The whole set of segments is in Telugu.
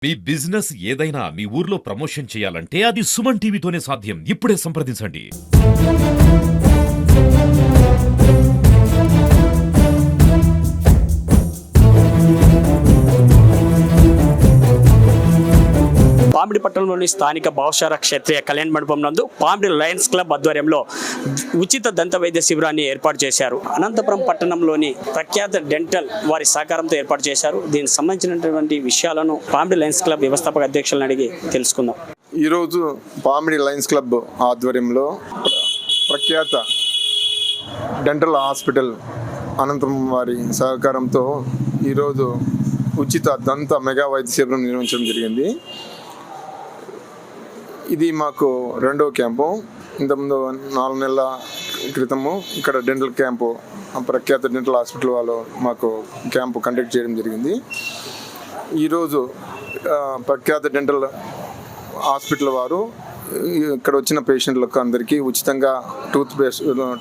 మీ బిజినెస్ ఏదైనా మీ ఊర్లో ప్రమోషన్ చేయాలంటే అది సుమన్ టీవీతోనే సాధ్యం. ఇప్పుడే సంప్రదించండి. పామిడి పట్టణంలోని స్థానిక భావశార క్షేత్రీయ కళ్యాణ మండపం నందు పామిడి లయన్స్ క్లబ్ ఆధ్వర్యంలో ఉచిత దంత వైద్య శిబిరాన్ని ఏర్పాటు చేశారు. అనంతపురం పట్టణంలోని ప్రఖ్యాత డెంటల్ వారి సహకారంతో ఏర్పాటు చేశారు. దీనికి సంబంధించినటువంటి విషయాలను పామిడి లయన్స్ క్లబ్ వ్యవస్థాపక అధ్యక్షులను అడిగి తెలుసుకుందాం. ఈరోజు పామిడి లయన్స్ క్లబ్ ఆధ్వర్యంలో ప్రఖ్యాత డెంటల్ హాస్పిటల్ అనంతపురం వారి సహకారంతో ఈరోజు ఉచిత దంత మెగా వైద్య శిబిరం నిర్వహించడం జరిగింది. ఇది మాకు రెండో క్యాంపు. ఇంతకుముందు 4 నెలల క్రితము ఇక్కడ డెంటల్ క్యాంపు ప్రఖ్యాత డెంటల్ హాస్పిటల్ వాళ్ళు మాకు క్యాంపు కండక్ట్ చేయడం జరిగింది. ఈరోజు ప్రఖ్యాత డెంటల్ హాస్పిటల్ వారు ఇక్కడ వచ్చిన పేషెంట్లకు అందరికీ ఉచితంగా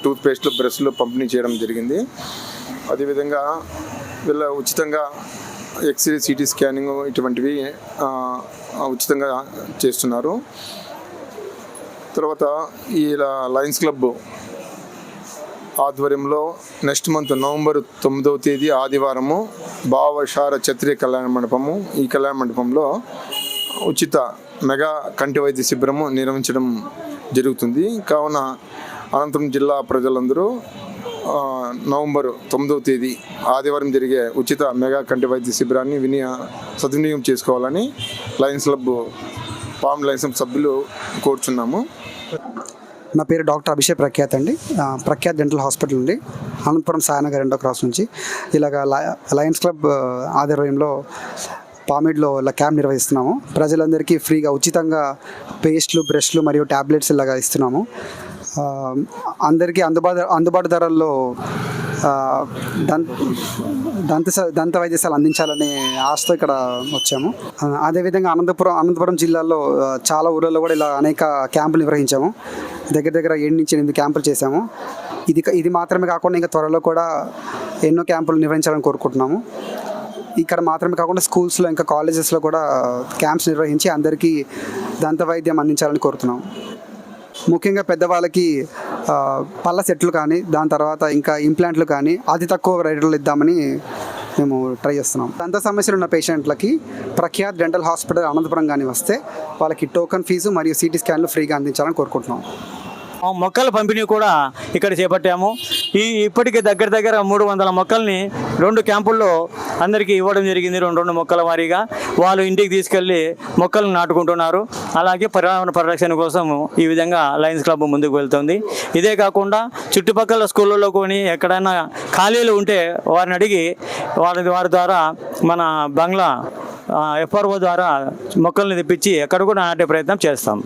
టూత్ పేస్ట్లు బ్రష్లు పంపిణీ చేయడం జరిగింది. అదేవిధంగా వీళ్ళ ఉచితంగా ఎక్స్రే సిటీ స్కానింగ్ ఇటువంటివి ఉచితంగా చేస్తున్నారు. తర్వాత ఈ లయన్స్ క్లబ్ ఆధ్వర్యంలో నెక్స్ట్ మంత్ నవంబర్ 9వ తేదీ ఆదివారము భావశార క్షత్రియ కళ్యాణ మండపము, ఈ కళ్యాణ మండపంలో ఉచిత మెగా కంటి వైద్య శిబిరము నిర్వహించడం జరుగుతుంది. కావున అనంతపురం జిల్లా ప్రజలందరూ నవంబర్ 9వ తేదీ ఆదివారం జరిగే ఉచిత మెగా కంటి వైద్య శిబిరాన్ని సద్వినియోగం చేసుకోవాలని Lions club Pamidi Lions club సభ్యులు కోరుచున్నాము. నా పేరు డాక్టర్ అభిషేక్ ప్రఖ్యాత్ అండి. ప్రఖ్యాత్ డెంటల్ హాస్పిటల్ నుండి అనంతపురం సాయనగర్ 2వ క్రాస్ నుంచి ఇలాగ లయన్స్ క్లబ్ ఆధ్వర్యంలో పామిడిలో ఇలా క్యాంప్ నిర్వహిస్తున్నాము. ప్రజలందరికీ ఫ్రీగా ఉచితంగా పేస్ట్లు, బ్రష్లు మరియు ట్యాబ్లెట్స్ ఇలాగా ఇస్తున్నాము. అందరికీ అందుబాటు ధరల్లో దంత వైద్యశాల అందించాలనే ఆశతో ఇక్కడ వచ్చాము. అదేవిధంగా అనంతపురం జిల్లాలో చాలా ఊళ్ళలో కూడా ఇలా అనేక క్యాంపులు నిర్వహించాము. దగ్గర 7 నుంచి 8 క్యాంపులు చేశాము. ఇది మాత్రమే కాకుండా ఇంకా త్వరలో కూడా ఎన్నో క్యాంపులు నిర్వహించాలని కోరుకుంటున్నాము. ఇక్కడ మాత్రమే కాకుండా స్కూల్స్లో ఇంకా కాలేజెస్లో కూడా క్యాంప్స్ నిర్వహించి అందరికీ దంత వైద్యం అందించాలని కోరుతున్నాము. ముఖ్యంగా పెద్దవాళ్ళకి పళ్ళ సెట్లు కానీ దాని తర్వాత ఇంకా ఇంప్లాంట్లు కానీ అతి తక్కువ రేట్లో ఇద్దామని మేము ట్రై చేస్తున్నాం. దంత సమస్యలు ఉన్న పేషెంట్లకి ప్రఖ్యాత్ డెంటల్ హాస్పిటల్ అనంతపురం కానీ వస్తే వాళ్ళకి టోకన్ ఫీజు మరియు సిటీ స్కాన్లు ఫ్రీగా అందించాలని కోరుకుంటున్నాం. మొక్కల పంపిణీ కూడా ఇక్కడ చేపట్టాము. ఇప్పటికీ దగ్గర 300 మొక్కల్ని 2 క్యాంపుల్లో అందరికీ ఇవ్వడం జరిగింది. 2 మొక్కల వారీగా వాళ్ళు ఇంటికి తీసుకెళ్ళి మొక్కలను నాటుకుంటున్నారు. అలాగే పర్యావరణ పరిరక్షణ కోసం ఈ విధంగా లయన్స్ క్లబ్ ముందుకు వెళ్తుంది. ఇదే కాకుండా చుట్టుపక్కల స్కూళ్ళలో కొని ఎక్కడైనా ఖాళీలు ఉంటే వారిని అడిగి వారి ద్వారా మన బంగ్లా FRO ద్వారా మొక్కల్ని తెప్పించి ఎక్కడ కూడా నాటే ప్రయత్నం చేస్తాం.